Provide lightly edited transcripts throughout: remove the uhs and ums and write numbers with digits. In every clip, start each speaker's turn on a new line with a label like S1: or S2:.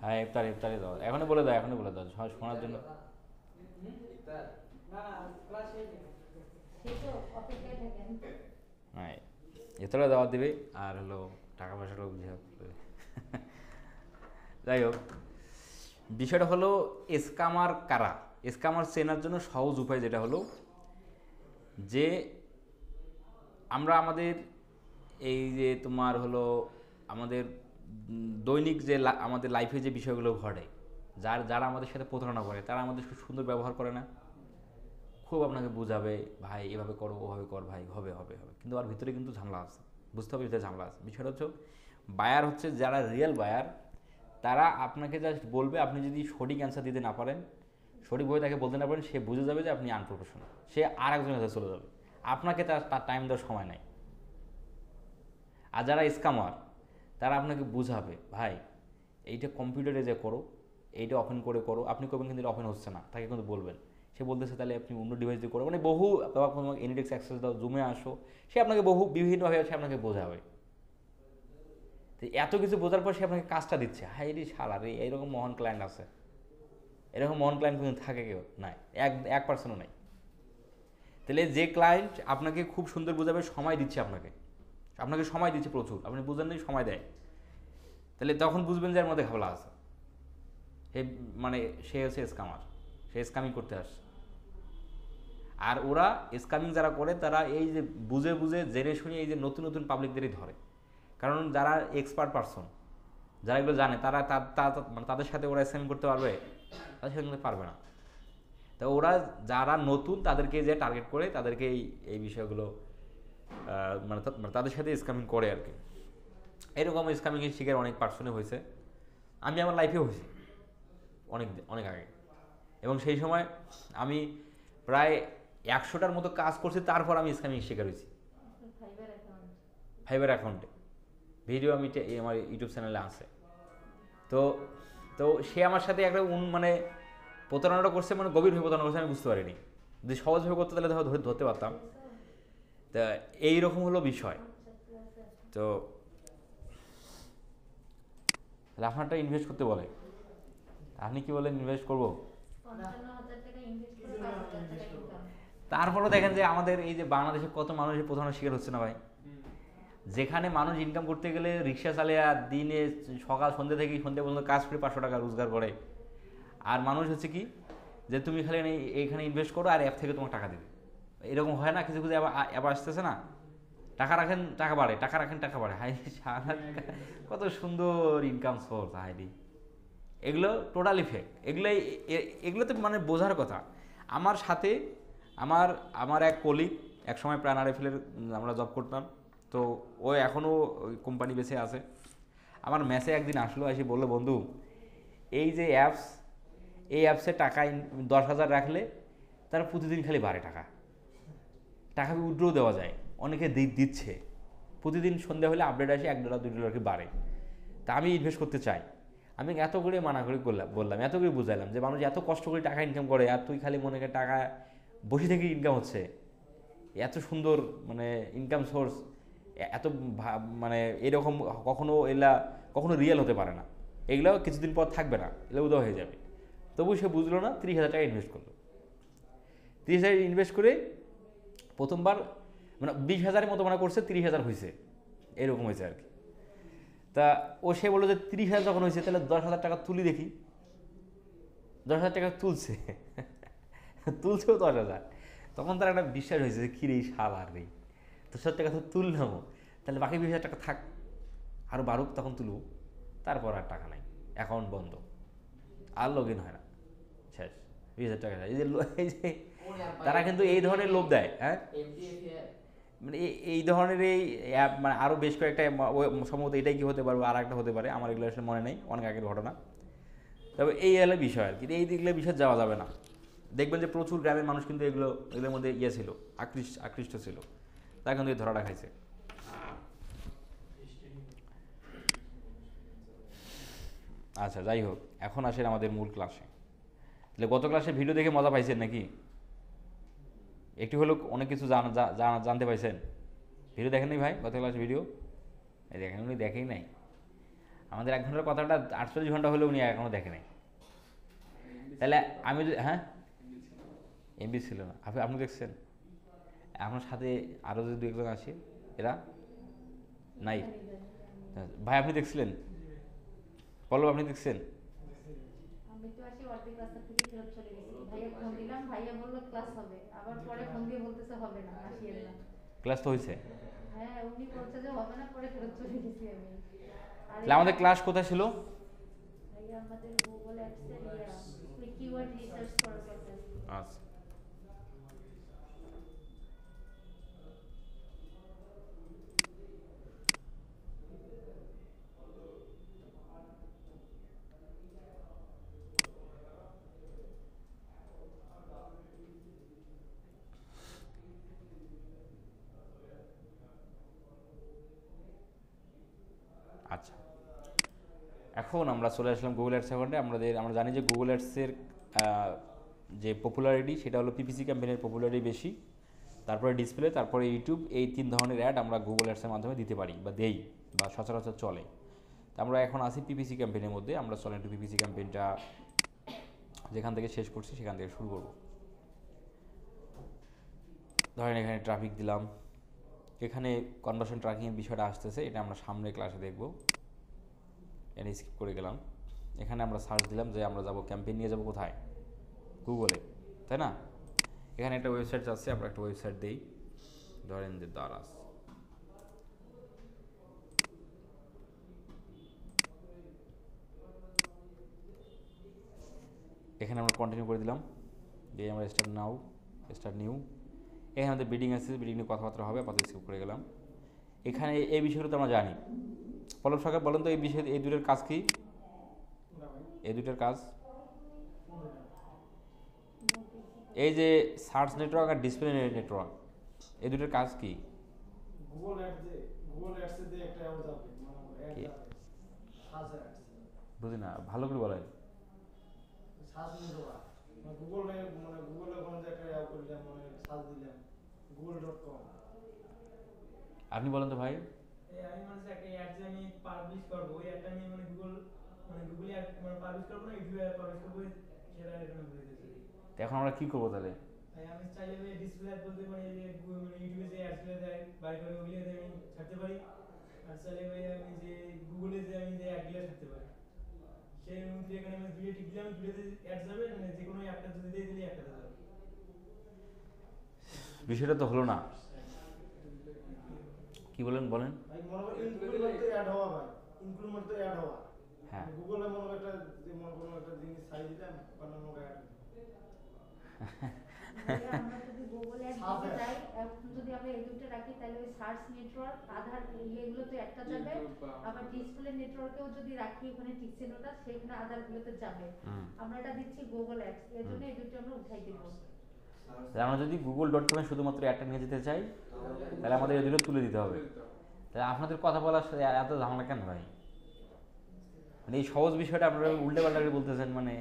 S1: হ্যাঁ, ইফতার ইফতারি দাও, এখনই বলে দাও, এখনই বলে দাও, সবাই শোনার জন্য। হ্যাঁ, ইফতারে দাওয়াত দিবে, আর হলো টাকা পয়সাটাও বুঝে হবে। যাই হোক, বিষয়টা হলো স্কামার কারা। স্কামার চেনার জন্য সহজ উপায় যেটা হলো যে আমরা আমাদের এই যে তোমার হলো আমাদের দৈনিক যে আমাদের লাইফে যে বিষয়গুলো ঘটে, যারা আমাদের সাথে প্রতারণা করে তারা আমাদের খুব সুন্দর ব্যবহার করে না, খুব আপনাকে বোঝাবে, ভাই এভাবে করো, ওভাবে কর, ভাই হবে হবে হবে, কিন্তু আর ভিতরে কিন্তু ঝামেলা আছে, বুঝতে হবে ভিতরে ঝামেলা আছে। বিষয়টা হচ্ছে বায়ার হচ্ছে যারা রিয়েল বায়ার, তারা আপনাকে জাস্ট বলবে, আপনি যদি সঠিক অ্যান্সার দিতে না পারেন, সঠিকভাবে তাকে বলতে না পারেন, সে বুঝে যাবে যে আপনি আনপ্রফেশনাল, সে আর একজনের কাছে চলে যাবে, আপনাকে তার টাইম দেওয়ার সময় নাই। আর যারা স্কামার, তারা আপনাকে বুঝাবে, ভাই এইটা কম্পিউটারে যে করো, এইটা ওপেন করে করো, আপনি করবেন কিন্তু এটা ওপেন হচ্ছে না, তাকে কিন্তু বলবেন, সে বলতেছে তাহলে আপনি অন্য ডিভাইস দিয়ে করো, মানে বহু কোনো এনিডেক্স অ্যাক্সেস দাও, জুমে আসো, সে আপনাকে বহু বিভিন্নভাবে সে আপনাকে বোঝাবে। তো এত কিছু বোঝার পর সে আপনাকে কাজটা দিচ্ছে, হাই রে শালা রে, এইরকম মহান ক্লায়েন্ট আছে, এরকম মহান ক্লায়েন্ট কিন্তু থাকে কেউ নাই, এক পার্সেন্টও নাই। তাহলে যে ক্লায়েন্ট আপনাকে খুব সুন্দর বোঝাবে, সময় দিচ্ছে আপনাকে, আপনাকে সময় দিচ্ছে প্রচুর, আপনি বুঝেন নেই সময় দেয়, তাহলে তখন বুঝবেন যে এর মধ্যে ঘাবলা আছে, হে মানে সে হচ্ছে স্কামার, সে স্কামিং করতে আসছে। আর ওরা স্কামিং যারা করে তারা এই যে বুঝে বুঝে জেনে শুনে এই যে নতুন নতুন পাবলিকদেরই ধরে, কারণ যারা এক্সপার্ট পারসন, যারা এগুলো জানে, তারা মানে তাদের সাথে ওরা স্ক্যাম করতে পারবে, তাদের সাথে কিন্তু পারবে না। তো ওরা যারা নতুন তাদেরকে যে টার্গেট করে, তাদেরকে এই বিষয়গুলো মানে তাদের সাথে স্ক্যামিং করে আর কি। এরকম স্ক্যামিংয়ের শিকার অনেক পার্সনে হয়েছে, আমি আমার লাইফেও হয়েছি অনেক অনেক আগে। এবং সেই সময় আমি প্রায় 100টার মতো কাজ করছি, তারপর আমি স্ক্যামিং শিকার হয়েছি। ফাইবার অ্যাকাউন্টে ভিডিও আমি আমার ইউটিউব চ্যানেলে আছে। তো তো সে আমার সাথে একটা মানে প্রতারণাটা করছে, মানে গভীরভাবে প্রতারণা করছে, আমি বুঝতে পারিনি। যদি সহজভাবে করতে তাহলে ধরতে পারতাম। তা এইরকম হলো বিষয়। তো তাহলে আপনারটা ইনভেস্ট করতে বলে, আপনি কি বলেন ইনভেস্ট করবো? তারপরও দেখেন যে আমাদের এই যে বাংলাদেশে কত মানুষের প্রতারণার শিকার হচ্ছে না ভাই। যেখানে মানুষ ইনকাম করতে গেলে রিক্সা চালিয়ে আর দিনে সকাল সন্ধ্যে থেকে সন্ধ্যে পর্যন্ত কাজ করে 500 টাকা রোজগার করে, আর মানুষ হচ্ছে কি যে তুমি খালি এইখানে ইনভেস্ট করো আর অ্যাপ থেকে তোমার টাকা দেবে, এরকম হয় না? কিছু কিছু অ্যাপ আসতেছে না, টাকা রাখেন টাকা বাড়ে, টাকা রাখেন টাকা বাড়ে, হাই সারা কত সুন্দর ইনকাম সোর্স হাইডি। এগুলো টোটালি ফেক, এগুলোতে মানে বোঝার কথা। আমার সাথে আমার আমার এক কলিগ, এক সময় প্রাণ আরএফএলের আমরা জব করতাম, তো ও এখনও ওই কোম্পানি বেঁচে আছে। আমার ম্যাচে একদিন আসলো, এসে বললো, বন্ধু এই যে অ্যাপস, এই অ্যাপসে টাকা 10,000 রাখলে তার প্রতিদিন খালি বাড়ে টাকা, টাকা উইথড্র দেওয়া যায়, অনেকে দিচ্ছে, প্রতিদিন সন্ধ্যা হলে আপডেট আসে, $1 $2 কি বাড়ে। তা আমি ইনভেস্ট করতে চাই। আমি এত করে মানা করে বললাম, এত করে বুঝাইলাম যে মানুষ এত কষ্ট করে টাকা ইনকাম করে, আর তুই খালি মনে কর টাকা বসে থেকে ইনকাম হচ্ছে, এত সুন্দর মানে ইনকাম সোর্স, এত মানে এরকম কখনো কখনো রিয়েল হতে পারে না, এগুলো কিছুদিন পর থাকবে না, এগুলো উদয় হয়ে যাবে। তবু সে বুঝলো না, 30,000 টাকা ইনভেস্ট করলো। 30,000 ইনভেস্ট করে প্রথমবার মানে 20,000-এর মতো মনে করছে, 30,000 হয়েছে, এরকম হয়েছে আর কি। তা সে বললো যে 30,000 যখন হয়েছে তাহলে 10,000 টাকা তুলি দেখি। 10,000 টাকা তুলছে, তুলছেও 10,000। তখন তার একটা বিশ্বাস হয়েছে যে কিরে শাল আর রে, 10,000 টাকা তো তুললাম, তাহলে বাকি 20,000 টাকা থাক, আরও বাড়ুক তখন তুলব। তারপর আর টাকা নাই, অ্যাকাউন্ট বন্ধ, আর লগ ইন হয় না, শেষ। 20,000 টাকা এই যে তারা কিন্তু এই ধরনের লোভ দেয়। হ্যাঁ, মানে এই ধরনের এই অ্যাপ মানে আরও বেশ কয়েকটা, সম্ভবত এটাই কি হতে পারবে, আর একটা হতে পারে, আমার এগুলো আসলে মনে নেই, অনেক আগের ঘটনা। তবে এই হলো বিষয় আর কি, এই দিকগুলো বিষয় যাওয়া যাবে না। দেখবেন যে প্রচুর গ্রামের মানুষ কিন্তু এগুলোর মধ্যে ছিল, আকৃষ্ট ছিল, তা কিন্তু ধরাটা খাইছে। আচ্ছা, যাই হোক, এখন আসেন আমাদের মূল ক্লাসে। তাহলে গত ক্লাসে ভিডিও দেখে মজা পাইছেন নাকি? একটু হলেও অনেক কিছু জানতে পাইছেন? ভিডিও দেখেন নাই ভাই গত ক্লাসে ভিডিও? এই দেখেন, উনি দেখেই নাই। আমাদের 1 ঘন্টার কথাটা 48 ঘন্টা হলেও উনি এখনও দেখে নাই। তাহলে আমি হ্যাঁ এমবি ছিল না, আপনি দেখছেন? আপনার সাথে আরও যদি 2-1 জন আসে, এরা নাই। ভাই আপনি দেখছিলেন? পল্লব আপনি দেখছেন?
S2: আমি তো আসি অর্ধেক রাস্তা থেকে ফেরত চলে গেছি, ভাইয়া ফোন দিলাম, ভাইয়া বললো ক্লাস হবে, আবার পরে ফোন দিয়ে বলতেছে হবে না, আসিয়েন না।
S1: ক্লাস তো হয়েছে।
S2: হ্যাঁ উনি বলছে যে হবে না, পরে ফেরত চলে গেছি আমি। আর
S1: তাহলে আমাদের ক্লাস কোথায় ছিল?
S2: ভাইয়া আমাদের গুগল অ্যাপসের কিওয়ার্ড রিসার্চ করার কথা।
S1: আচ্ছা আচ্ছা, এখন আমরা চলে আসলাম গুগল অ্যাডস অ্যাকাউন্টে। আমরা জানি যে গুগল অ্যাডসের যে পপুলারিটি সেটা হলো পিপিসি ক্যাম্পেইনের পপুলারিটি বেশি, তারপরে ডিসপ্লে, তারপরে ইউটিউব, এই 3 ধরনের অ্যাড আমরা গুগল অ্যাডসের মাধ্যমে দিতে পারি বা দেই বা সচরাচর চলে। তো আমরা এখন আসি পিপিসি ক্যাম্পেইনের মধ্যে। আমরা চলেন একটু পিপিসি ক্যাম্পেইনটা যেখান থেকে শেষ করছি সেখান থেকে শুরু করব। ধরেন এখানে ট্রাফিক দিলাম, এখানে কনভার্সন ট্র্যাকিংয়ের বিষয়টা আসতেছে, এটা আমরা সামনের ক্লাসে দেখব। এটা স্কিপ করে গেলাম। এখানে আমরা সার্চ দিলাম যে আমরা যাব ক্যাম্পেইন নিয়ে যাব কোথায়, গুগলে, তাই না? এখানে একটা ওয়েবসাইট আছে, আমরা একটা ওয়েবসাইট দিই, ধরেন যে দারাস। এখানে আমরা কন্টিনিউ করে দিলাম, দিয়ে আমরা স্টার্ট নিউ। এখানে আমাদের বিডিং আছে, বিডিং নিয়ে কথাবার্তা হবে, আপাতত স্কিপ করে গেলাম। এখানে এই বিষয়টা তো আমরা জানি। পল্লব সরকার বলেন তো এই বিষয়ে, এই দুটোর কাজ কি? এই দুটোর কাজ, এই যে সার্চ নেটওয়ার্ক আর ডিসপ্লে নেটওয়ার্ক, এই দুটোর কাজ কি?
S3: গুগল অ্যাডস এ দিয়ে একটা অ্যাড যাবে, মানে অ্যাড
S1: কি?
S3: যাবে সার্চ অ্যাডস,
S1: বুঝি না, ভালো করে বলেন।
S3: সার্চ নেটওয়ার্ক মানে গুগলে কোনো যে একটা অ্যাড করলাম, মানে সার্চ দিলাম google.com।
S1: আপনি বলেন তো ভাই।
S4: এই আমি মানে একটা অ্যাড যে আমি পাবলিশ করব, ওই অ্যাডটা আমি মানে গুগলে অ্যাড মানে পাবলিশ করব না, ইউটিউবে পাবলিশ করব, সেটা এখানে বলে দিয়েছি।
S1: তো এখন আমরা কি করবো তাহলে?
S4: তাই আমি চাইলে আমি ডিসপ্লে অ্যাড বলতে মানে যে মানে ইউটিউবে যে অ্যাডসগুলো দেয় বাই করে, ওগুলো দিয়ে আমি ছাড়তে পারি। আর চাইলে ভাই আমি যে গুগলে যে আমি যে অ্যাডগুলো ছাড়তে পারি, সেই অনুযায়ী এখানে আমি দুইটা টিক দিলাম, দুইটাতে অ্যাড যাবে, মানে যে কোনো একটা যদি দিয়ে দিলে একটাতে যাবে।
S1: বিষয়টা তো হলো না, কি বলেন বলেন।
S3: ভাই মনে করো ইনক্লুড তো অ্যাড হওয়া, ভাই ইনক্লুড তো অ্যাড হওয়া।
S1: হ্যাঁ
S3: গুগলে মনে করো একটা যে মনে করো একটা জিনিস সাইজ দিলাম, বানানো অ্যাড।
S2: ভাইয়া আমরা যদি গুগল অ্যাড দিতে যাই, এখন যদি আমরা এই দুটো রাখি, তাহলে ওই সার্চ নেটওয়ার্ক, আধার এগুলো তো একটা যাবে, আবার ডিসপ্লে নেটওয়ার্কেও যদি রাখি ওখানে টিক চিহ্নটা, সেখানে আধারগুলোতে যাবে। আমরা এটা দিচ্ছি গুগল অ্যাডস, এর জন্য এই দুটো আমরা উঠাই দেব।
S1: তাহলে আমরা যদি google.com-এ শুধুমাত্র অ্যাডটা নিয়ে যেতে চাই, তাহলে আমাদের এই দুটো তুলে দিতে হবে। তাহলে আপনাদের কথা বলার সাথে এত ঝামেলা কেন ভাই? মানে এই সহজ বিষয়টা আপনারা উল্টে পাল্টা করে বলতেছেন, মানে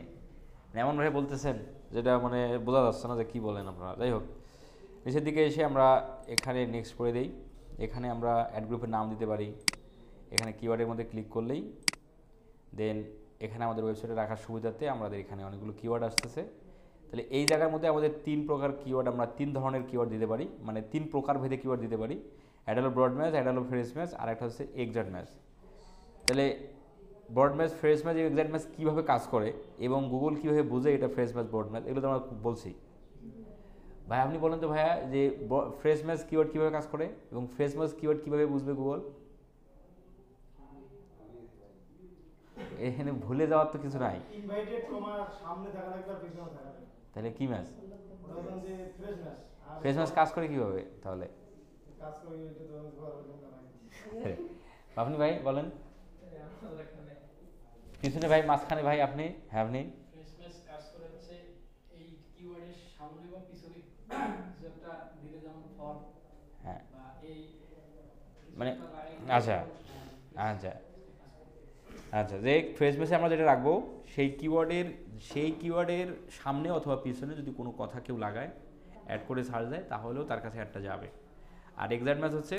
S1: এমনভাবে বলতেছেন যেটা মানে বোঝা যাচ্ছে না যে কী বলেন আপনারা। যাই হোক, নিচের দিকে এসে আমরা এখানে নেক্সট করে দিই। এখানে আমরা অ্যাড গ্রুপের নাম দিতে পারি। এখানে কিওয়ার্ডের মধ্যে ক্লিক করলেই দেন এখানে আমাদের ওয়েবসাইটে রাখার সুবিধাতে আমাদের এখানে অনেকগুলো কিওয়ার্ড আসতেছে। তাহলে এই জায়গার মধ্যে আমাদের 3 প্রকার কিওয়ার্ড, আমরা 3 ধরনের কিওয়ার্ড দিতে পারি, মানে 3 প্রকার ভেদে কিওয়ার্ড দিতে পারি। একটা হলো ব্রড ম্যাচ, একটা হলো ফ্রেশ ম্যাচ, আর একটা হচ্ছে এক্সাক্ট ম্যাচ। তাহলে broad match, phrase match, exact match কীভাবে কাজ করে এবং গুগল কীভাবে বুঝে এটা ফ্রেশ ম্যাচ, ব্রড ম্যাচ, এগুলো তো আমরা বলছি। ভাই আপনি বলেন তো ভাইয়া যে ফ্রেশ ম্যাচ কিওয়ার্ড কীভাবে কাজ করে এবং ফ্রেশ ম্যাচ কিওয়ার্ড কীভাবে বুঝবে গুগল? এখানে ভুলে যাওয়ার তো কিছু নাই।
S3: ইনভাইটেড তোমার সামনে থাকা লাগবে আর পিছনে থাকা লাগবে।
S1: তাহলে কি ম্যাচ?
S3: ওটা হচ্ছে ফ্রেশ ম্যাচ।
S1: ফ্রেশ ম্যাচ কাজ করে কীভাবে তাহলে?
S3: কাজ করে এটা তো আমি বলবো না ভাই।
S1: আপনি ভাই বলেন।
S4: আমাদের এখানে
S1: পিছনে ভাই, মাঝখানে ভাই আপনি। হ্যাঁ আপনি।
S5: ফ্রেশনেস কাজ করে হচ্ছে এই কিওয়ার্ডের সামনে বা পিছনে কিছু একটা দিলে, যেমন ফর
S1: হ্যাঁ
S5: বা এই
S1: মানে
S5: কিছু একটা লাগাই
S1: আচ্ছা আচ্ছা আচ্ছা, যে ফ্রেশ ম্যাচে আমরা যেটা রাখবো সেই কিওয়ার্ডের সামনে অথবা পিছনে যদি কোনো কথা কেউ লাগায়, অ্যাড করে সার্চ দেয়, তাহলেও তার কাছে অ্যাডটা যাবে। আর এক্সাক্ট ম্যাচ হচ্ছে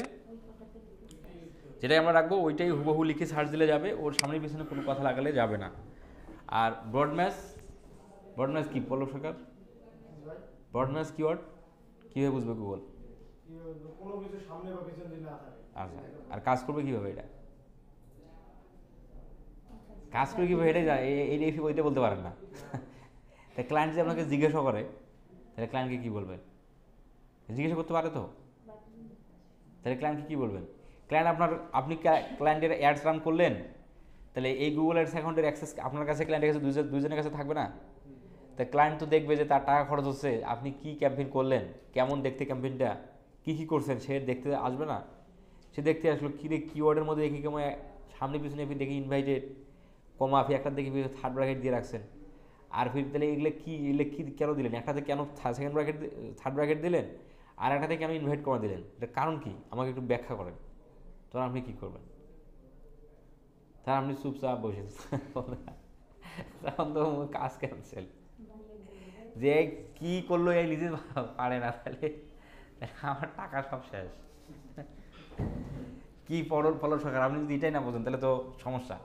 S1: যেটাই আমরা রাখবো ওইটাই হুবহু লিখে সার্চ দিলে যাবে, ওর সামনে পিছনে কোনো কথা লাগালে যাবে না। আর ব্রডম্যাশ কি পল্লব সরকার?
S3: ভাই
S1: ব্রডম্যাশ কিওয়ার্ড কীভাবে বুঝবে গুগল?
S3: কোনো কিছু সামনে বা পিছনে যদি না থাকে।
S1: আচ্ছা, আর কাজ করবে কীভাবে এটা? কাজ করে কীভাবে এটা যায় এইটা বলতে পারেন না। তা ক্লায়েন্ট যদি আপনাকে জিজ্ঞাসা করে তাহলে ক্লায়েন্টকে কী বলবেন? জিজ্ঞাসা করতে পারে তো, তাহলে ক্লায়েন্টকে কী বলবেন? আপনি ক্লায়েন্টের অ্যাডস রান করলেন, তাহলে এই গুগল অ্যাডস অ্যাকাউন্টের অ্যাক্সেস আপনার কাছে ক্লায়েন্টের কাছে দুজনের কাছে থাকবে না? তা ক্লায়েন্ট তো দেখবে যে তার টাকা খরচ হচ্ছে, আপনি কি ক্যাম্পেইন করলেন, কেমন দেখতে ক্যাম্পেইনটা, কী করছেন, সে দেখতে আসবে না? সে দেখতে আসলো কী রে কিওয়ার্ডের মধ্যে দেখি কেমন সামনে পিছনে দেখি ইনভাইটেড কমা আপনি একটা দেখি থার্ড ব্র্যাকেট দিয়ে রাখছেন। আর ফির তাহলে এগুলো কি কেন দিলেন? একটাতে কেন থার্ড ব্র্যাকেট দিলেন, আর একটাতে কেন ইনভাইট কমা দিলেন? এটার কারণ কি আমাকে একটু ব্যাখ্যা করেন। তখন আপনি কী করবেন? তার আপনি চুপচাপ বসে তখন তো কাজ ক্যান্সেল। যে কি করলো এই নিজে পারে না, তাহলে আমার টাকা সব শেষ। কি পলর সরকার, আপনি যদি এটাই না বোঝেন তাহলে তো সমস্যা।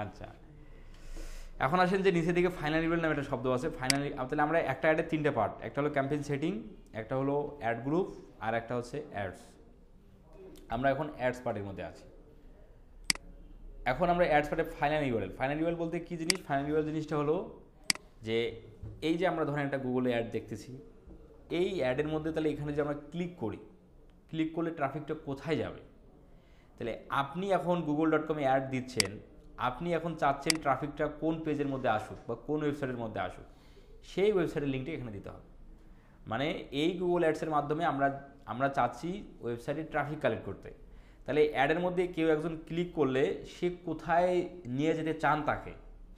S1: আচ্ছা, এখন আসেন যে নিচের দিকে ফাইনাল রিভিল নামে একটা শব্দ আছে। ফাইনালি তাহলে আমরা একটা অ্যাডের তিনটে পার্ট, একটা হলো ক্যাম্পেইন সেটিং, একটা হলো অ্যাড গ্রুপ, আর একটা হচ্ছে অ্যাডস। আমরা এখন অ্যাডস পার্টের মধ্যে আছি। এখন আমরা অ্যাডস পার্টে ফাইনাল ইউআরএল বলতে কী জিনিস? ফাইনাল ইউআরএল জিনিসটা হলো যে এই যে আমরা ধরেন একটা গুগলে অ্যাড দেখতেছি, এই অ্যাডের মধ্যে তাহলে এখানে যে আমরা ক্লিক করলে ট্রাফিকটা কোথায় যাবে? তাহলে আপনি এখন google.com-এ অ্যাড দিচ্ছেন, আপনি এখন চাচ্ছেন ট্রাফিকটা কোন পেজের মধ্যে আসুক বা কোন ওয়েবসাইটের মধ্যে আসুক, সেই ওয়েবসাইটের লিঙ্কটা এখানে দিতে হবে। মানে এই গুগল অ্যাডসের মাধ্যমে আমরা চাচ্ছি ওয়েবসাইটে ট্রাফিক কালেক্ট করতে। তাহলে অ্যাডের মধ্যে কেউ একজন ক্লিক করলে সে কোথায় নিয়ে যেতে চান তাকে,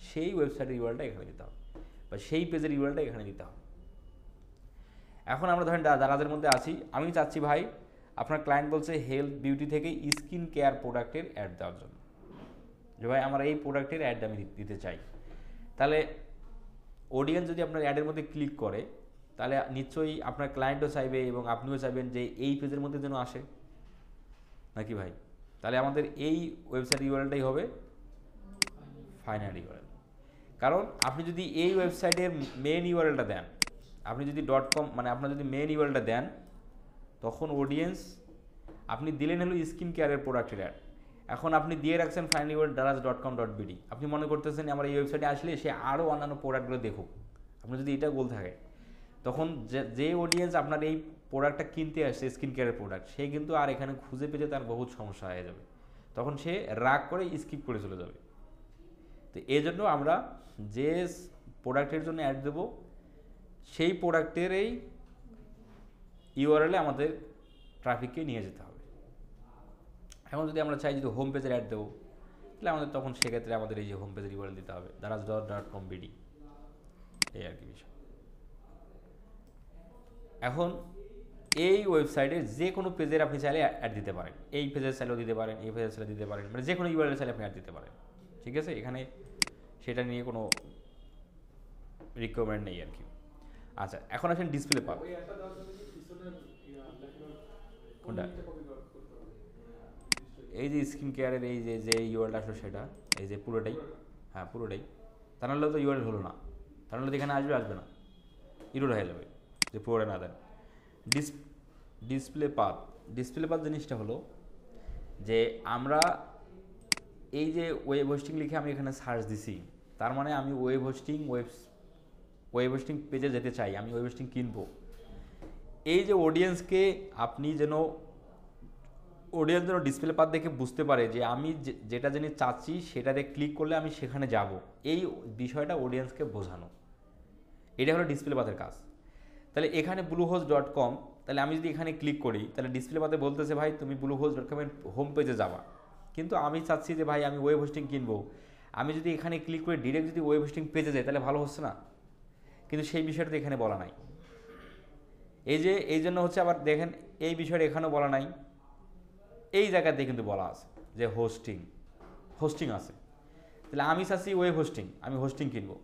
S1: সেই ওয়েবসাইটের ইউআরএলটা এখানে দিতে হবে বা সেই পেজের ইউআরএলটা এখানে দিতে হবে। এখন আমরা ধরেন দারাজের মধ্যে আছি, আমি চাচ্ছি ভাই আপনার ক্লায়েন্ট বলছে হেলথ বিউটি থেকে স্কিন কেয়ার প্রোডাক্টের অ্যাড দেওয়ার জন্য, যে ভাই আমার এই প্রোডাক্টের অ্যাড আমি দিতে চাই। তাহলে অডিয়েন্স যদি আপনার অ্যাডের মধ্যে ক্লিক করে তাহলে নিশ্চয়ই আপনার ক্লায়েন্টও চাইবে এবং আপনিও চাইবেন যে এই পেজের মধ্যে যেন আসে, নাকি ভাই? তাহলে আমাদের এই ওয়েবসাইট ইউআরএলটাই হবে ফাইনাল ইউআরএল। কারণ আপনি যদি এই ওয়েবসাইটের মেন ইউআরএলটা দেন, আপনি যদি .com মানে আপনার যদি মেন ইউআরএলটা দেন, তখন অডিয়েন্স আপনি দিলেন হলো স্কিন কেয়ারের প্রোডাক্টের অ্যাড, এখন আপনি দিয়ে রাখছেন ফাইনাল ইউআরএল daraz.com.bd, আপনি মনে করতেছেন আমার এই ওয়েবসাইটে আসলে সে আরও অন্যান্য প্রোডাক্টগুলো দেখুক। আপনি যদি এটা বল থাকে, তখন যে অডিয়েন্স আপনার এই প্রোডাক্টটা কিনতে আসছে স্কিন কেয়ারের প্রোডাক্ট, সে কিন্তু আর এখানে খুঁজে পেতে তার বহুত সমস্যা হয়ে যাবে, তখন সে রাগ করে স্কিপ করে চলে যাবে। তো এই জন্য আমরা যে প্রোডাক্টের জন্য অ্যাড দেবো সেই প্রোডাক্টের এই ইউআরএলে আমাদের ট্রাফিককে নিয়ে যেতে হবে। এখন যদি আমরা চাই যদি হোম পেজের অ্যাড দেবো, তাহলে আমাদের তখন সেক্ষেত্রে আমাদের এই যে হোম পেজের ইউআরএল দিতে হবে daraz.com.bd, এই আর কি বিষয়। এখন এই ওয়েবসাইটে যে কোনো পেজের আপনি চাইলে অ্যাড দিতে পারেন, এই পেজের চাইলেও দিতে পারেন, এই পেজের চাইলে দিতে পারেন, মানে যে কোনো ইউআরএল চাইলে আপনি অ্যাড দিতে পারেন, ঠিক আছে? এখানে সেটা নিয়ে কোনো রিকোয়ারমেন্ট নেই আর কি। আচ্ছা, এখন আসেন ডিসপ্লে পাব। কোনটা? এই যে স্কিন কেয়ারের এই যে ইউআরএল আসলো সেটা, এই যে পুরোটাই, হ্যাঁ পুরোটাই। তা নাহলে তো ইউআরএল হলো না, তা নাহলে এখানে আসবে না, ইরোড হয়ে যাবে যে পুরোটা না দেন। ডিসপ্লে পাথ জিনিসটা হলো যে আমরা এই যে ওয়েব হোস্টিং লিখে আমি এখানে সার্চ দিছি, তার মানে আমি ওয়েব হোস্টিং পেজে যেতে চাই, আমি ওয়েব হোস্টিং কিনবো। এই যে অডিয়েন্সকে আপনি যেন ডিসপ্লে পাথ দেখে বুঝতে পারে যে আমি যেটা জেনে চাচ্ছি সেটাতে ক্লিক করলে আমি সেখানে যাব, এই বিষয়টা অডিয়েন্সকে বোঝানো, এটা হলো ডিসপ্লে পাথের কাজ। তাহলে এখানে bluehost.com, তাহলে আমি যদি এখানে ক্লিক করি তাহলে ডিসপ্লে পাথে বলতেছে ভাই তুমি bluehost.com-এর হোম পেজে যাবা, কিন্তু আমি চাচ্ছি যে ভাই আমি ওয়েব হোস্টিং কিনবো, আমি যদি এখানে ক্লিক করে ডিরেক্ট যদি ওয়েব হোস্টিং পেজে যাই তাহলে ভালো হচ্ছে না, কিন্তু সেই বিষয়টা তো এখানে বলা নাই। এই জন্য হচ্ছে আবার দেখেন এই বিষয়টা এখানেও বলা নাই, এই জায়গাতে কিন্তু বলা আছে যে হোস্টিং আছে। তাহলে আমি চাচ্ছি ওয়েব হোস্টিং, আমি হোস্টিং কিনবো,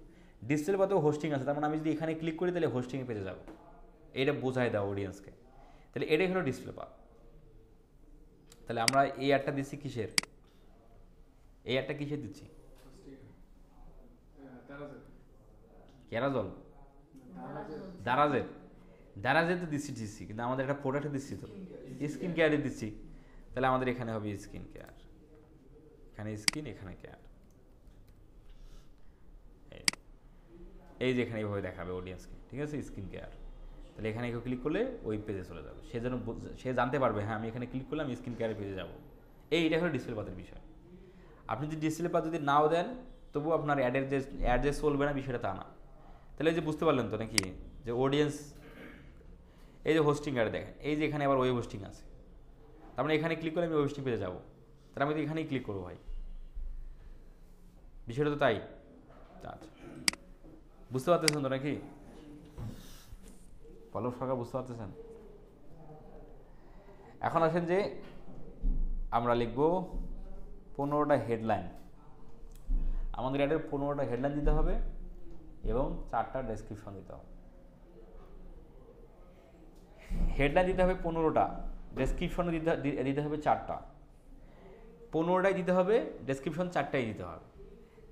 S1: ডিসপ্লে পাতেও হোস্টিং আছে, তার মানে আমি যদি এখানে ক্লিক করি তাহলে হোস্টিংয়ে পেজে যাবো, এটা বোঝায় দাও অডিয়েন্সকে। তাহলে এটাই হলো ডিসপ্লে পাথ। তাহলে আমরা এই অ্যাডটা দিচ্ছি কিসের, এই অ্যাডটা কিসের দিচ্ছি, ক্যারাজল, দারাজের, দারাজের তো দিচ্ছি কিন্তু আমাদের একটা প্রোডাক্টে দিচ্ছি তো, স্কিন কেয়ারে দিচ্ছি। তাহলে আমাদের এখানে হবে স্কিন কেয়ার, এখানে স্কিন, এখানে কেয়ার, এই যে এখানে এইভাবে দেখাবে অডিয়েন্সকে, ঠিক আছে, স্কিন কেয়ার। তাহলে এখানে কেউ ক্লিক করলে ওই পেজে চলে যাবে, সে যেন সে জানতে পারবে হ্যাঁ আমি এখানে ক্লিক করলে আমি স্কিন কেয়ারের পেজে যাবো। এইটা হলো ডিসপ্লে পাতের বিষয়। আপনি যদি ডিসপ্লে পাত যদি নাও দেন তবু আপনার অ্যাড যে চলবে না বিষয়টা তা না। তাহলে এই যে বুঝতে পারলেন তো নাকি যে অডিয়েন্স, এই যে হোস্টিং অ্যাড দেখেন, এই যে এখানে আবার ওয়েব হোস্টিং আছে, তার মানে এখানে ক্লিক করলে আমি ওয়েব হোস্টিং পেজে যাবো, তাহলে আমি তো এখানেই ক্লিক করবো ভাই, বিষয়টা তো তাই। আচ্ছা বুঝতে পারতেছেন তো নাকি, পলব সরকার বুঝতে পারতেছেন? এখন আসেন যে আমরা লিখব 15টা হেডলাইন, আমাদের অ্যাডের 15টা হেডলাইন দিতে হবে এবং 4টা ডেসক্রিপশন দিতে হবে। হেডলাইন দিতে হবে 15টা, ডেসক্রিপশনে দিতে হবে 4টা, 15টাই দিতে হবে, ডেসক্রিপশন 4টাই দিতে হবে।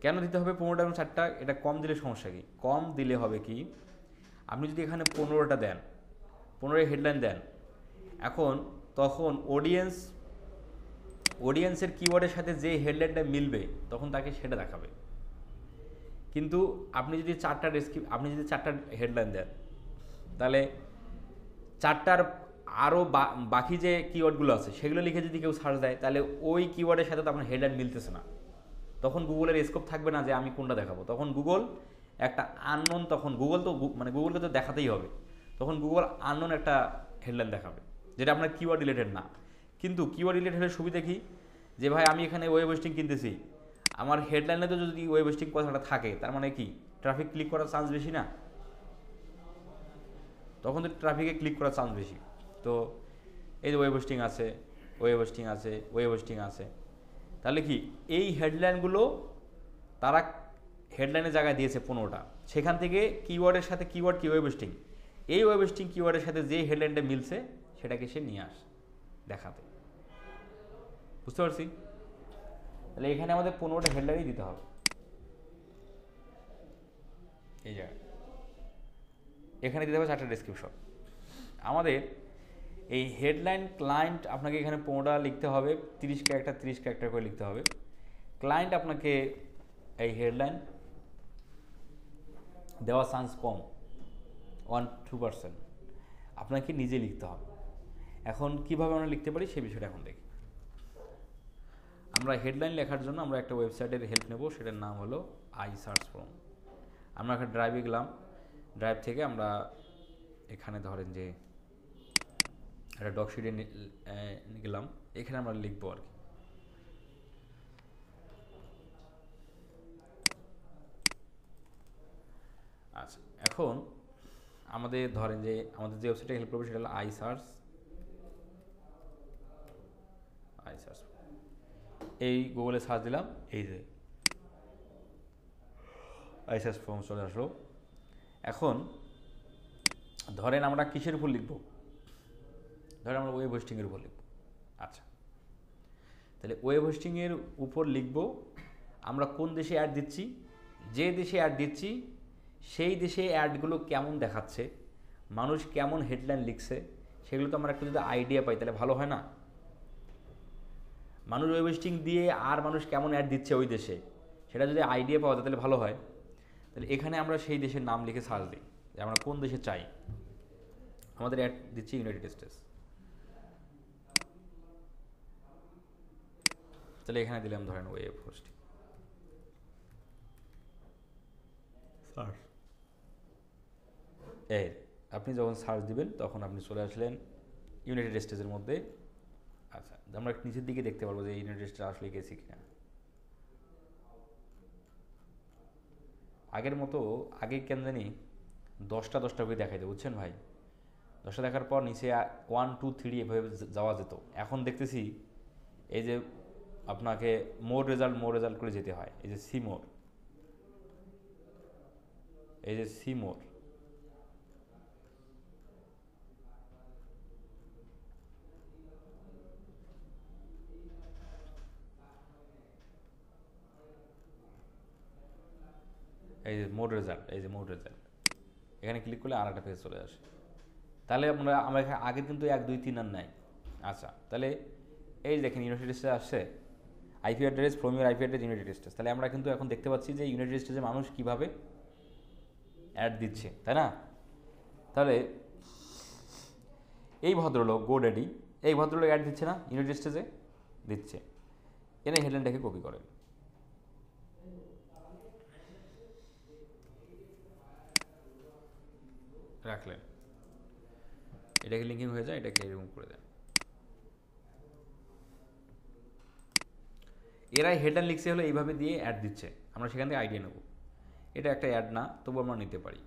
S1: কেন দিতে হবে 15টা এবং 4টা? এটা কম দিলে সমস্যা কি? কম দিলে হবে কি, আপনি যদি এখানে 15টা দেন, 15 হেডলাইন দেন, এখন তখন অডিয়েন্সের কিওয়ার্ডের সাথে যে হেডলাইনটা মিলবে তখন তাকে সেটা দেখাবে। কিন্তু আপনি যদি 4টা হেডলাইন দেন, তাহলে 4টার আরও বাকি যে কিওয়ার্ডগুলো আছে সেগুলো লিখে যদি কেউ সার্চ দেয়, তাহলে ওই কিওয়ার্ডের সাথে তো আপনার হেডলাইন মিলতেছে না, তখন গুগলের স্কোপ থাকবে না যে আমি কোনটা দেখাবো। তখন গুগল একটা আননোন, তখন গুগল তো মানে গুগলকে তো দেখাতেই হবে, তখন গুগল আননোন একটা হেডলাইন দেখাবে যেটা আপনার কিওয়ার্ড রিলেটেড না। কিন্তু কিওয়ার্ড রিলেটেড হলে সুবিধা কি, যে ভাই আমি এখানে ওয়েব হোস্টিং কিনতেছি, আমার হেডলাইনে তো যদি ওয়েব হোস্টিং কথাটা থাকে তার মানে কি ট্রাফিক ক্লিক করার চান্স বেশি না, তখন তো ট্রাফিকে ক্লিক করার চান্স বেশি। তো এই যে ওয়েব হোস্টিং আছে, ওয়েব হোস্টিং আছে, ওয়েব হোস্টিং আছে, তাহলে কি এই হেডলাইনগুলো তারা হেডলাইনের জায়গায় দিয়েছে 15টা, সেখান থেকে কিওয়ার্ডের সাথে কিওয়ার্ড কি ওয়েব হোস্টিং, এই ওয়েব হোস্টিং কিওয়ার্ডের সাথে যে হেডলাইনটা মিলছে সেটাকে সে নিয়ে আস দেখাতে। বুঝতে পারছি? তাহলে এখানে আমাদের 15টা হেডলাইনই দিতে হবে এই জায়গায়, এখানে দিতে হবে 4টা ডেসক্রিপশন। আমাদের এই হেডলাইন ক্লায়েন্ট আপনাকে এখানে 15টা লিখতে হবে, 30 ক্যারেক্টার করে লিখতে হবে। ক্লায়েন্ট আপনাকে এই হেডলাইন দেওয়ার চান্স কম, 1-2%, আপনাকে নিজে লিখতে হবে। এখন কিভাবে আমরা লিখতে পারি সেই বিষয়টা এখন দেখি। আমরা হেডলাইন লেখার জন্য আমরা একটা ওয়েবসাইটের হেল্প নেব, সেটার নাম হলো iSearchFrom। আমরা একটা ড্রাইভে গেলাম, ড্রাইভ থেকে আমরা এখানে ধরেন যে একটা ডকশিটে গেলাম, এখানে আমরা লিখবো আর কি। আচ্ছা এখন আমাদের ধরেন যে আমাদের যে ওয়েবসাইটে হেল্প করবে সেটা হলো iSearch, এই গুগলে সার্চ দিলাম, এই যে iSearchFrom চলে আসলো। এখন ধরেন আমরা কিসের উপর লিখব, ধরেন আমরা ওয়েব হোস্টিংয়ের উপর লিখব। আচ্ছা তাহলে ওয়েব হোস্টিংয়ের উপর লিখব, আমরা কোন দেশে অ্যাড দিচ্ছি, যে দেশে অ্যাড দিচ্ছি সেই দেশে অ্যাডগুলো কেমন দেখাচ্ছে, মানুষ কেমন হেডলাইন লিখছে, সেগুলো তো আমরা একটু যদি আইডিয়া পাই তাহলে ভালো হয় না? মানুষ ওয়েব হোস্টিং দিয়ে আর মানুষ কেমন অ্যাড দিচ্ছে ওই দেশে, সেটা যদি আইডিয়া পাওয়া যায় তাহলে ভালো হয়। তাহলে এখানে আমরা সেই দেশের নাম লিখে সার্চ দিই যে আমরা কোন দেশে চাই, আমাদের অ্যাড দিচ্ছি ইউনাইটেড স্টেটস, তাহলে এখানে দিলাম ধরেন ওয়েব হোস্টিং, সার্চ। এই আপনি যখন সার্চ দিবেন তখন আপনি চলে আসলেন ইউনাইটেড স্টেটসের মধ্যে। আচ্ছা আমরা নিচের দিকে দেখতে পারবো যে ইউনাইটেড স্টেটস আসলে গেছি কিনা। আগের মতো আগে কেন জানি 10টা করে দেখাই দেয়, বুঝছেন ভাই? 10টা দেখার পর নিচে 1, 2, 3 এভাবে যাওয়া যেত, এখন দেখতেছি এই যে আপনাকে মোর রেজাল্ট করে যেতে হয়। এই যে সি মোর, এই যে সি মোর, এই যে মোড রেজাল্ট, এই যে মোড রেজাল্ট, এখানে ক্লিক করলে আর একটা পেজ চলে আসে। তাহলে আমরা এখানে আগে কিন্তু 1 2 3 আর নাই। আচ্ছা, তাহলে এই দেখেন ইউনাইটেড স্টেটে আসছে IP address from your IP address United states. তাহলে আমরা কিন্তু এখন দেখতে পাচ্ছি যে ইউনাইটেড স্টেটসে মানুষ কীভাবে অ্যাড দিচ্ছে, তাই না? তাহলে এই ভদ্রলোক GoDaddy, এই ভদ্রলোক অ্যাড দিচ্ছে না ইউনাইটেড স্টেটসে? দিচ্ছে। এনে হেডলাইনটাকে কপি করেন, রাখলেন, এটাকে লিঙ্কিং হয়ে যায়, এটাকে রিমুভ করে দেন। এরাই হেডলাইন লিখছে হলো এইভাবে দিয়ে অ্যাড দিচ্ছে, আমরা সেখান থেকে আইডিয়া নেব। এটা একটা অ্যাড না, তবু আমরা নিতে পারি।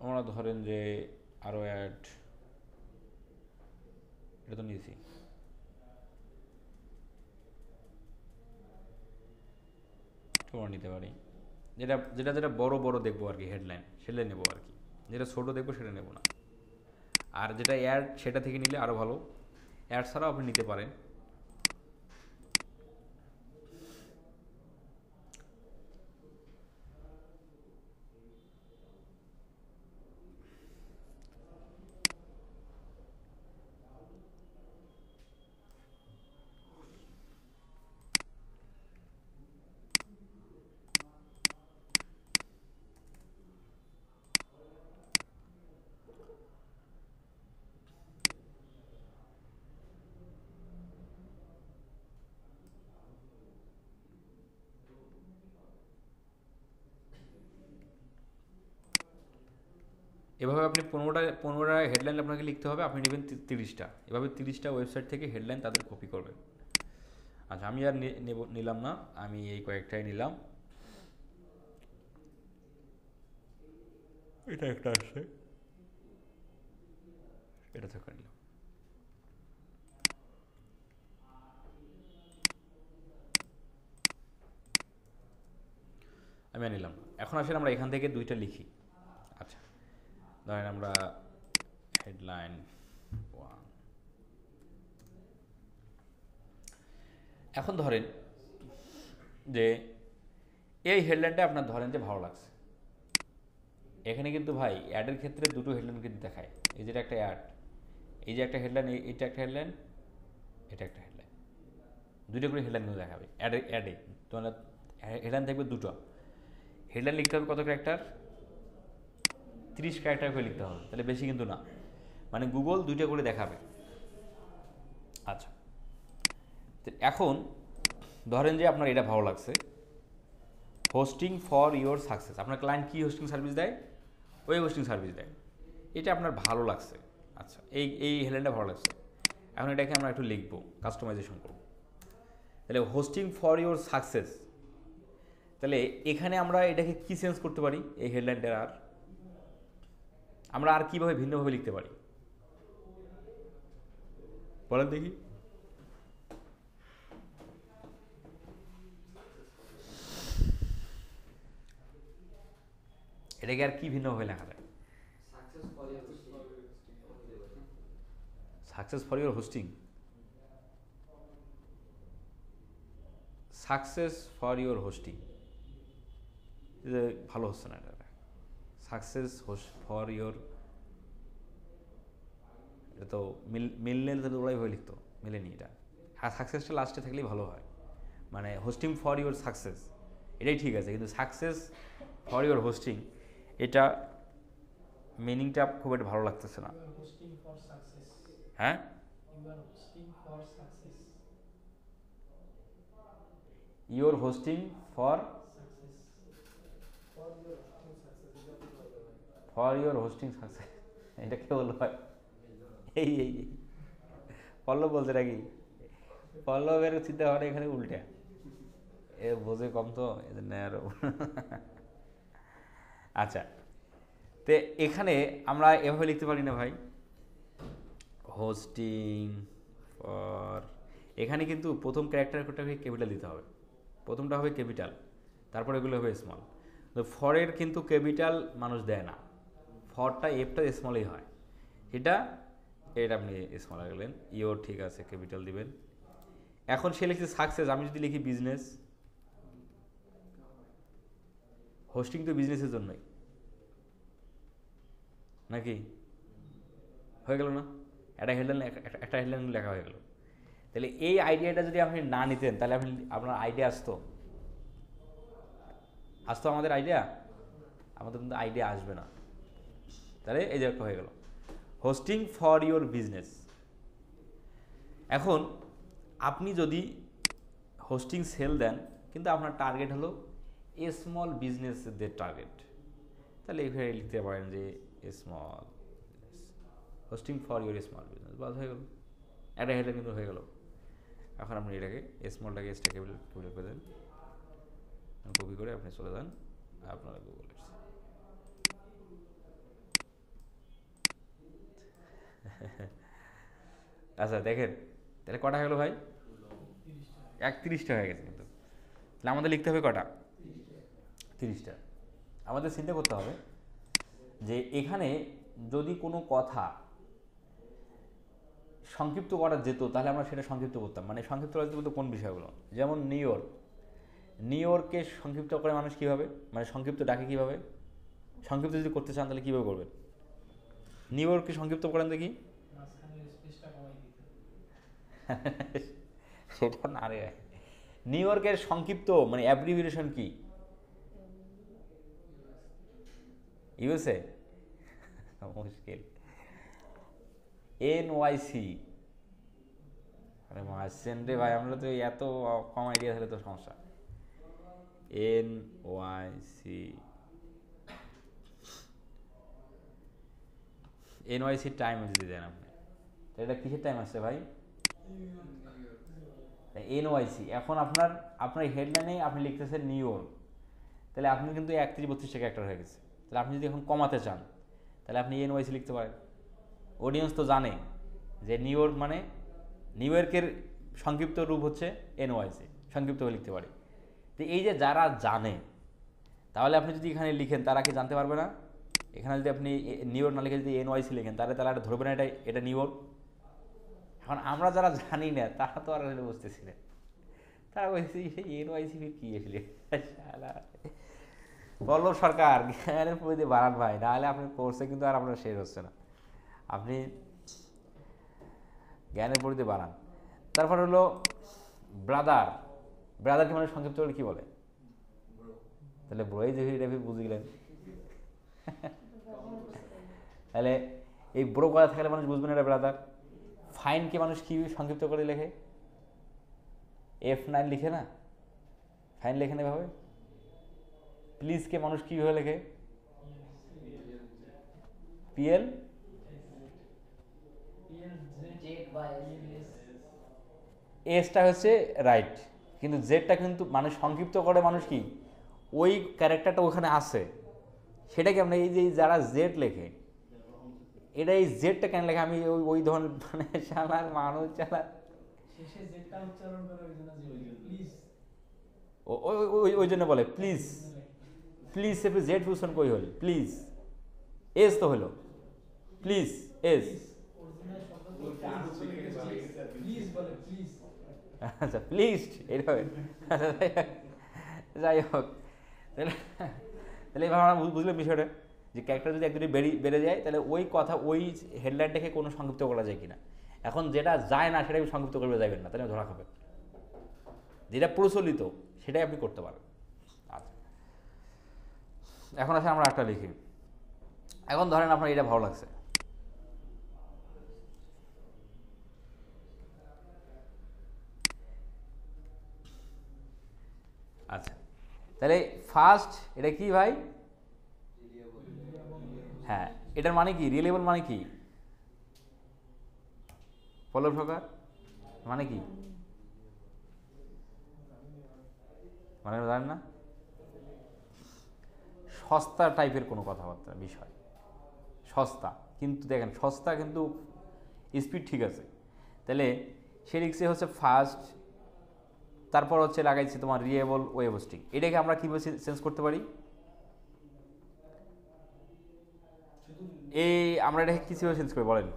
S1: আমরা ধরেন যে আরও অ্যাড, এটা তো নিয়েছি, আমরা নিতে পারি। যেটা যেটা যেটা বড় বড় দেখবো আর কি, হেডলাইন সেটা নেবো আর কি, যেটা ছোটো দেখবো সেটা নেবো না। আর যেটা অ্যাড সেটা থেকে নিলে আরও ভালো, অ্যাড ছাড়াও আপনি নিতে পারেন। এভাবে আপনি 15টা হেডলাইন আপনাকে লিখতে হবে, আপনি নেবেন 30টা। এভাবে 30টা ওয়েবসাইট থেকে হেডলাইন তাদের কপি করবেন। আচ্ছা, আমি আর নিলাম না, আমি এই কয়েকটাই নিলাম। এটা একটা আসছে, এটা থেকে নিলাম। আমি আর নিলাম। এখন আসলে আমরা এখান থেকে 2টা লিখি। আচ্ছা, ধরেন আমরা হেডলাইন 1। এখন ধরেন যে এই হেডলাইনটা আপনার ধরেন যে ভালো লাগছে। এখানে কিন্তু ভাই অ্যাডের ক্ষেত্রে 2টো হেডলাইন কিন্তু দেখায়। এই যে একটা অ্যাড, এই যে একটা হেডলাইন, এটা একটা হেডলাইন, এটা একটা হেডলাইন, 2টা করে হেডলাইন কিন্তু দেখাবে অ্যাডে। তোমার হেডলাইন থাকবে 2টো। হেডলাইন লিখতে হবে কত ক্যারেক্টার? 30 ক্যারেক্টার করে লিখতে হবে, তাহলে বেশি কিন্তু না, মানে গুগল 2টা করে দেখাবে। আচ্ছা, তো এখন ধরেন যে আপনার এটা ভালো লাগছে, হোস্টিং ফর ইওর সাকসেস। আপনার ক্লায়েন্ট কি হোস্টিং সার্ভিস দেয়? ওয়েব হোস্টিং সার্ভিস দেয়। এটা আপনার ভালো লাগছে। আচ্ছা, এই হেডলাইনটা ভালো লাগছে। এখন এটাকে আমরা একটু লিখবো, কাস্টমাইজেশন করব। তাহলে হোস্টিং ফর ইওর সাকসেস, তাহলে এখানে আমরা এটাকে কি চেঞ্জ করতে পারি? এই হেডলাইনটার আমরা আর কীভাবে ভিন্নভাবে লিখতে পারি বলেন দেখি? এটাকে আর কি ভিন্নভাবে লেখা যায়? Success for your hosting, success for your hosting, ভালো হচ্ছে না। এটা সাকসেস ফর ইউর, এটা তো মিললে তো ওরাই হয়ে লিখতো, মিলেনি এটা। হ্যাঁ, সাকসেসটা লাস্টে থাকলেই ভালো হয়, মানে হোস্টিং ফর ইউর সাকসেস এটাই ঠিক আছে, কিন্তু সাকসেস ফর ইউর হোস্টিং এটা মিনিংটা খুব একটা ভালো লাগতেছে না।
S4: হোস্টিং ফর সাকসেস,
S1: হ্যাঁ,
S4: you are hosting for success,
S1: your hosting for your hosting success, এটা কে বললো ভাই? এই এই পল্লব বলছে নাকি? পল্লবের চিন্তা ভাবনা এখানে উল্টে, এ বোঝে কম তো এজন্য আরো। আচ্ছা, তো এখানে আমরা এভাবে লিখতে পারি না ভাই, হোস্টিং ফর, এখানে কিন্তু প্রথম ক্যারেক্টারটাকে ক্যাপিটাল দিতে হবে, প্রথমটা হবে ক্যাপিটাল, তারপর এগুলো হবে স্মল। তো ফরের কিন্তু ক্যাপিটাল মানুষ দেয় না, ফরটা এফটা স্মলই হয়, এটা আপনি স্মল রাখলেন, ইও ঠিক আছে ক্যাপিটাল দিবেন। এখন সে লিখছে সাকসেস, আমি যদি লিখি বিজনেস, হোস্টিং তো বিজনেসের জন্যই নাকি, হয়ে গেল না, একটা হেডলাইন লেখা হয়ে গেল। তাহলে এই আইডিয়াটা যদি আপনি না নিতেন তাহলে আপনার আইডিয়া আসতো আমাদের আইডিয়া, আমাদের কিন্তু আইডিয়া আসবে না। তাহলে এই যে একটা হয়ে গেল হোস্টিং ফর ইউর বিজনেস। এখন আপনি যদি হোস্টিং সেল দেন কিন্তু আপনার টার্গেট হলো স্মল বিজনেসদের টার্গেট, তাহলে এইভাবে লিখতে পারেন যে small hosting for your small business, বাস হয়ে গেল, একটা হেডলাইন কিন্তু হয়ে গেল। এখন আপনি এটাকে স্মলটাকে এক্সট্রা ক্যাপিটাল করে দেন, কপি করে আপনি চলে যান আপনারা গুগল। আচ্ছা দেখেন তাহলে কটা হয়ে গেল ভাই, 31টা হয়ে গেছে। কিন্তু তাহলে আমাদের লিখতে হবে কটা, 30টা। আমাদের চিন্তা করতে হবে যে এখানে যদি কোনো কথা সংক্ষিপ্ত করা যেত তাহলে আমরা সেটা সংক্ষিপ্ত করতাম, মানে সংক্ষিপ্ত করা যেত বলতে কোন বিষয়গুলো, যেমন নিউ ইয়র্ককে সংক্ষিপ্ত করে মানুষ কীভাবে, মানে সংক্ষিপ্ত ডাকে কীভাবে, সংক্ষিপ্ত যদি করতে চান তাহলে কীভাবে করবেন, নিউ ইয়র্ককে সংক্ষিপ্ত করেন দেখি। সেটা না রে, নিউ ইয়র্কের সংক্ষিপ্ত মানে অ্যাব্রিভিয়েশন কি, ইউএসএ, মুশকিল, NYC। আরে মাসেন রে ভাই, আমরা তো এত কম আইডিয়া থাকলে তো সমস্যা। NYC টাইম যদি দেন আপনি, এটা কিসের টাইম আসছে ভাই, NYC। এখন আপনার হেডলাইনে আপনি লিখতেছেন নিউ ইয়র্ক, তাহলে আপনি কিন্তু 31-32টা ক্যারেক্টার হয়ে গেছে। তাহলে আপনি যদি এখন কমাতে চান তাহলে আপনি NYC লিখতে পারেন। অডিয়েন্স তো জানে যে নিউ ইয়র্ক মানে নিউ ইয়র্কের সংক্ষিপ্ত রূপ হচ্ছে NYC, সংক্ষিপ্ত হয়ে লিখতে পারি। তো এই যে যারা জানে, তাহলে আপনি যদি এখানে লিখেন তারা কি জানতে পারবে না, এখানে যদি আপনি নিউ ইয়র্ক না লিখে যদি NYC লিখেন তাহলে তারা ধরবে না এটা নিউ ইয়র্ক। এখন আমরা যারা জানি না তারা তো আর বুঝতেছি না, তারা বলছি NYC কি আসলে। পল্লব সরকার জ্ঞানের পরিধি বাড়ান ভাই, নাহলে আপনি কোর্সে কিন্তু আর আপনার শেষ হচ্ছে না, আপনি জ্ঞানের পরিধি বাড়ান। তারপর হলো ব্রাদারকে মানে সংক্ষিপ্ত করে কি বলে, তাহলে ব্রোই যে বুঝে গেলেন। তাহলে এই ব্রো করা থাকলে মানুষ বুঝবে না এটা ব্রাদার। ফাইনকে মানুষ কি সংক্ষিপ্ত করে লেখে, F9 লিখে না, ফাইন লেখে না এভাবে। প্লিজকে মানুষ কীভাবে লেখে, PL, এসটা হচ্ছে রাইট, কিন্তু জেডটা কিন্তু মানুষ সংক্ষিপ্ত করে, মানুষ কি ওই ক্যারেক্টারটা ওখানে আছে সেটাকে আমরা এই যে যারা জেড লেখে, এটা এই জেডটা কেন লেখে, আমি ওই ধরনের মানে চালার মানুষ চালার ওই জন্য বলে প্লিজ, প্লিজ সে জেড ফুশন কই হল, প্লিজ এস তো হলো, প্লিজ এস, আচ্ছা প্লিজ এইভাবে, যাই হোক। তাহলে এভাবে আমরা বুঝলাম বিষয়টা, যে ক্যারেক্টার যদি একদিনে বেড়ে যায় তাহলে ওই কথা ওই হেডলাইনটাকে কোনো সংক্ষিপ্ত করা যায় কিনা। এখন যেটা যায় না সেটাকে সংক্ষিপ্ত করবে যাবেন না, তাহলে ধরা খাবেন। যেটা প্রচলিত সেটাই আপনি করতে পারেন। আচ্ছা এখন আসলে আমরা একটা লিখি। এখন ধরেন আপনার এটা ভালো লাগছে, আচ্ছা তাহলে ফার্স্ট এটা কি ভাই, হ্যাঁ এটার মানে কি, রিলেবল মানে কি, পল্লব সরকার মানে কি, মানে জানেন না, সস্তা টাইপের কোনো কথাবার্তা বিষয়, সস্তা, কিন্তু দেখেন সস্তা কিন্তু স্পিড ঠিক আছে। তাহলে সে লিখছে হচ্ছে ফার্স্ট, তারপর হচ্ছে লাগাইছে তোমার রিলেবল ওয়েব হোস্টিং, এটাকে আমরা কীভাবে চেঞ্জ করতে পারি, এই আমরা এটা কিভাবে চেঞ্জ করে বলেন?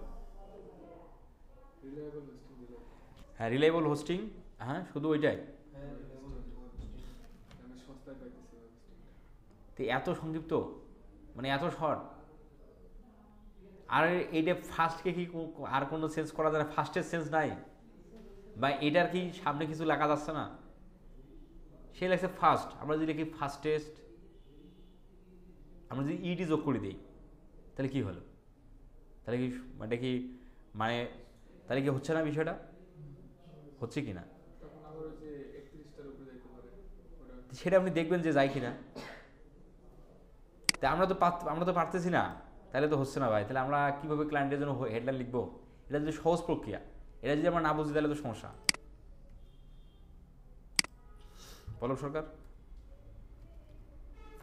S5: রিলায়েবল হোস্টিং দিলে
S1: হ্যাঁ, রিলায়েবল হোস্টিং, হ্যাঁ শুধু ওইটাই।
S5: আমি সস্তায় পাইতেছি হোস্টিংটা।
S1: তো এত সংক্ষিপ্ত, মানে এত শর্ট। আর এইটা ফার্স্টকে কি আর কোনো চেঞ্জ করা যায় না? ফার্স্টের চেঞ্জ নাই, বা এটার কি সামনে কিছু লেখা যাচ্ছে না? সে লেখছে ফার্স্ট, আমরা যদি লিখি ফার্স্টেস্ট, আমরা যদি ইডি যোগ করে দিই তাহলে কি হলো? তাহলে কি মানে কি মানে তাহলে কি হচ্ছে না বিষয়টা? হচ্ছে কি না
S5: তখন আবার ওই যে 31টার উপরে যাইতে পারে ওটা।
S1: সেটা আপনি দেখবেন যে যায় কিনা। তা আমরা তো পারতেছি না, তাহলে তো হচ্ছে না ভাই। তাহলে আমরা কীভাবে ক্লায়েন্টের জন্য হেডলাইন লিখবো? এটা যদি সহজ প্রক্রিয়া, এটা যদি আমরা না বুঝি তাহলে তো সমস্যা। পল্লব সরকার,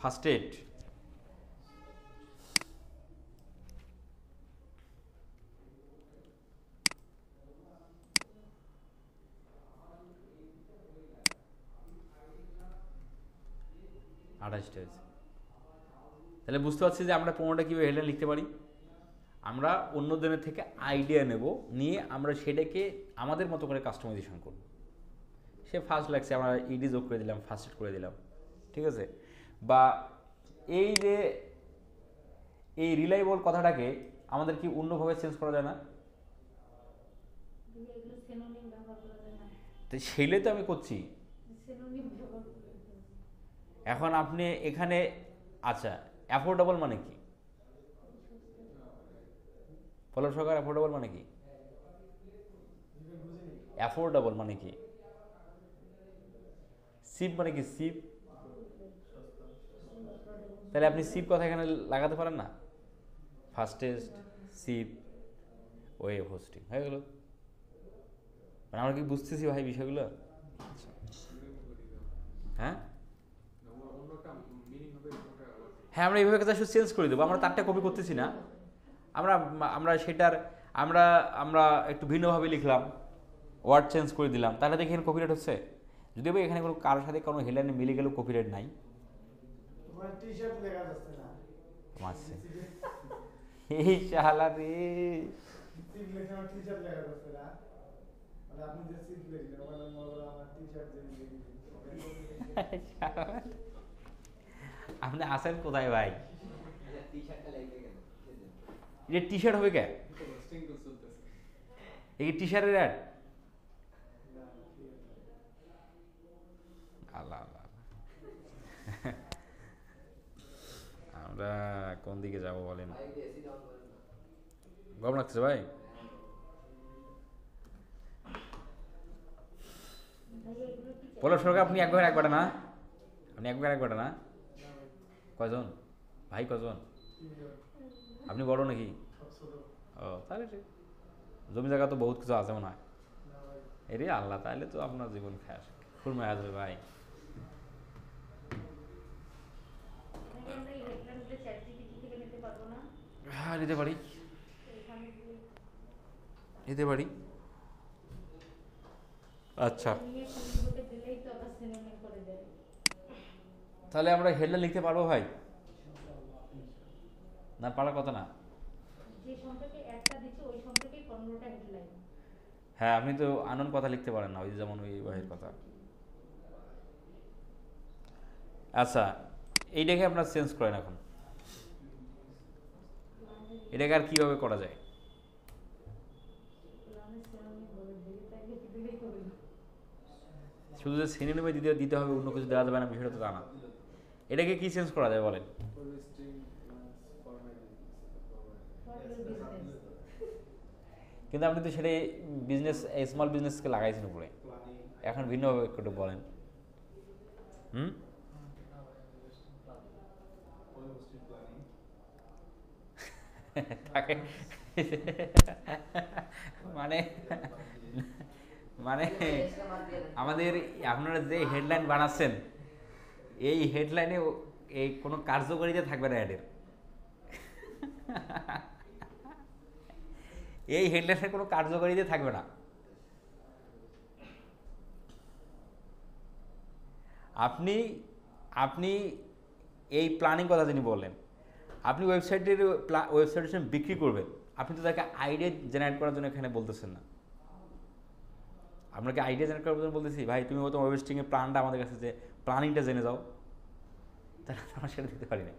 S1: ফার্স্ট এড, আঠাশটা হয়েছে। তাহলে বুঝতে পারছি যে আমরা 15টা কীভাবে হেডলাইন লিখতে পারি। আমরা অন্যজনের থেকে আইডিয়া নেব, নিয়ে আমরা সেটাকে আমাদের মতো করে কাস্টমাইজেশন করব। সে ফার্স্ট লাগছে, আমরা ইডি যোগ করে দিলাম, ফার্স্ট এড করে দিলাম, ঠিক আছে। বা এই যে এই রিলায়েবল কথাটাকে আমাদের কি অন্যভাবে চেঞ্জ করা যায় না?
S2: এগুলো সিনোনিম ব্যবহার করা যায় না।
S1: তো সেইটাই তো আমি করছি।
S2: সিনোনিম ব্যবহার করতে হবে।
S1: এখন আপনি এখানে, আচ্ছা অ্যাফোর্ডেবল মানে কি? পল্লব সরকার, অ্যাফোর্ডেবল মানে কি? অ্যাফোর্ডেবল মানে কি? সিপ মানে কি? সিপ, তাহলে আপনি সিপ কথা এখানে লাগাতে পারেন না? ফাস্টেস্ট, সিপ, ওয়ে হোস্টিং হয়ে গেল। মানে আমরা কি বুঝতেছি ভাই বিষয়গুলো? হ্যাঁ
S5: অন্য একটা মিনিং হবে ওটা আবার।
S1: হ্যাঁ, আমরা এইভাবে কাজ চেঞ্জ করে দেবো। আমরা তারটা কপি করতেছি না, আমরা আমরা সেটার আমরা আমরা একটু ভিন্নভাবে লিখলাম, ওয়ার্ড চেঞ্জ করে দিলাম, তাহলে দেখি এখানে কপিরাইট হচ্ছে। যদিও বা এখানে কোনো কারোর সাথে কোনো হেডলাইনে মিলে গেলেও কপিরাইট নাই।
S3: তোমার টি-শার্ট লেখা যাচ্ছে না।
S1: মারছে এই শালা রে।
S3: সিট লেখা আমার টি-শার্ট লেখা যাচ্ছে না। মানে আপনি যে সিট লিখলেন ওখানে মনে করো আমার টি-শার্ট যে
S1: আপনি আসেন কোথায় ভাই?
S6: টি-শার্টটা লাগবে কেন?
S1: এটা টি শার্ট হবে কে?
S5: হোস্টিং তো চলতেছে।
S1: এই টি শার্টের অ্যাড? আল্লাহ আল্লাহ, আমরা কোন দিকে যাব বলেন?
S6: ভাই একটু এসি ডাউন করেন না।
S1: গরম লাগছে ভাই?
S2: ভাইয়া এগুলো কি
S1: পল্লব সরকার, আপনি এক ভাগের এক বাটা না? আপনি এক ভাগের এক বাটা না? কয়জন ভাই, কয়জন? আপনি বড় নাকি? ও তাহলে ঠিক, জমি জায়গা তো বহুত কিছু আছে মনে হয়। এরে আল্লাহ, তাহলে তো আপনার জীবন খাস খুরমে আসবে ভাই।
S2: ভাইয়া আমরা এই হেডলাইনগুলো ChatGPT থেকে নিতে পারবো না?
S1: হ্যাঁ নিতে পারি,
S2: এখানে গিয়ে
S1: নিতে পারি। আচ্ছা,
S2: নিয়ে কোনগুলোকে দিলেই তো আবার সিনোনিম করে দেয়।
S1: তাহলে আমরা হেডলাইন লিখতে পারবো ভাই? না পারার কথা না।
S2: যে সংখ্যাকে একটা দিচ্ছে ওই সংখ্যাকে 15টা হেডলাইন।
S1: হ্যাঁ, আপনি তো আনন কথা লিখতে পারেন না, ওই যে যেমন ওই ভাইয়ের কথা। আচ্ছা, এইটাকে আপনার চেঞ্জ করেন এখন, এটাকে আর কীভাবে করা যায়?
S2: আমি সিনোনিম বলে দিই, তাইলে কি দিলেই হবে না?
S1: শুধু যে সিনোনিমে দিতে হবে, অন্য কিছু দেওয়া যাবে না, বিষয়টা তো তা না। এটাকে কি চেঞ্জ করা যায় বলেন?
S5: String format
S2: For your business.
S1: কিন্তু আপনি তো সেটাই বিজনেস, স্মল বিজনেসকে লাগাইছেন উপরে, এখন ভিন্নভাবে একটু বলেন। হুম, তাকে মানে মানে আমাদের আপনারা যে হেডলাইন বানাচ্ছেন, এই হেডলাইনে এই কোনো কার্যকারিতা থাকবে না অ্যাডের। এই হেডলাইনের কোনো কার্যকারিতা থাকবে না। আপনি আপনি এই প্ল্যানিং কথা যিনি বললেন, আপনি ওয়েবসাইটের বিক্রি করবেন, আপনি তো তাকে আইডিয়া জেনারেট করার জন্য এখানে বলতেছেন না। আপনাকে আইডিয়া জেনারেট করার জন্য বলতেছি, ভাই তুমি হয়তো ওয়েব হোস্টিংয়ের প্ল্যানটা আমাদের কাছে যে প্ল্যানিংটা জেনে যাও, তাহলে আমরা সেটা দিতে পারি না।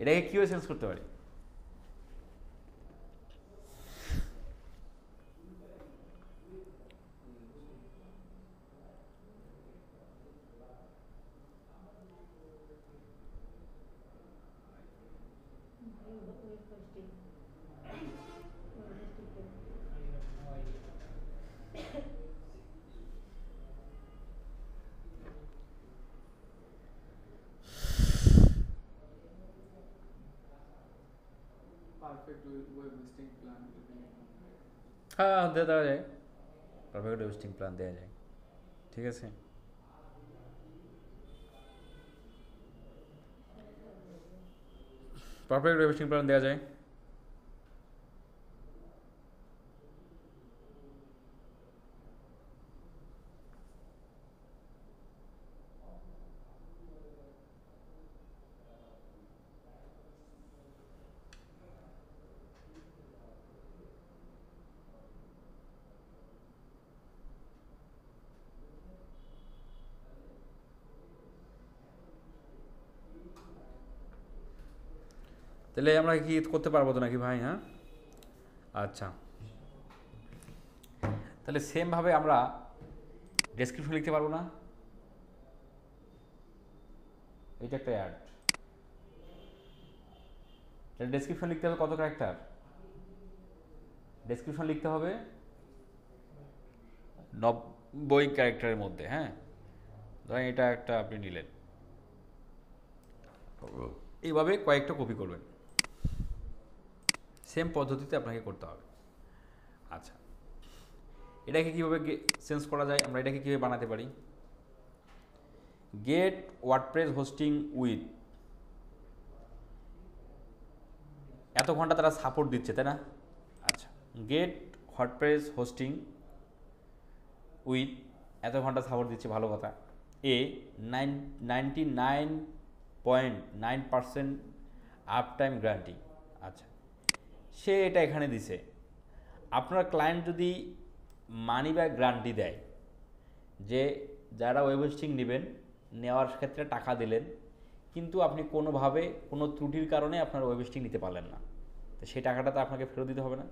S1: এটাকে কীভাবে সেলস করতে পারি?
S5: পারফেক্ট ওয়েব হোস্টিং প্ল্যান
S1: হ্যাঁ, দেওয়া যায়, পারফেক্ট হোস্টিং প্ল্যান দেওয়া যায়, ঠিক আছে। পারফেক্ট হোস্টিং প্ল্যান দেওয়া যায়। তাহলে আমরা কি করতে পারবো তো নাকি ভাই? হ্যাঁ, আচ্ছা, তাহলে সেমভাবে আমরা ডেসক্রিপশন লিখতে পারবো না? এটা একটা অ্যাড, তাহলে ডেসক্রিপশন লিখতে হবে কত ক্যারেক্টার? ডেসক্রিপশন লিখতে হবে 90 ক্যারেক্টারের মধ্যে। হ্যাঁ, ধরেন এটা একটা আপনি নিলেন, এইভাবে কয়েকটা কপি করবেন, সেম পদ্ধতিতে আপনাকে করতে হবে। আচ্ছা, এটাকে কীভাবে সেন্স করা যায়, আমরা এটাকে কীভাবে বানাতে পারি? গেট ওয়ার্ডপ্রেস হোস্টিং উইথ, এত ঘন্টা তারা সাপোর্ট দিচ্ছে, তাই না? আচ্ছা, গেট ওয়ার্ডপ্রেস হোস্টিং উইথ এত ঘন্টা সাপোর্ট দিচ্ছে, ভালো কথা। 99.9% আপ টাইম গ্যারান্টি। আচ্ছা, সে এটা এখানে দিছে। আপনার ক্লায়েন্ট যদি মানি ব্যাক গ্যারান্টি দেয়, যে যারা ওয়েব হোস্টিং নেবেন, নেওয়ার ক্ষেত্রে টাকা দিলেন, কিন্তু আপনি কোনোভাবে কোনো ত্রুটির কারণে আপনার ওয়েব হোস্টিং নিতে পারলেন না, তো সেই টাকাটা তো আপনাকে ফেরত দিতে হবে না?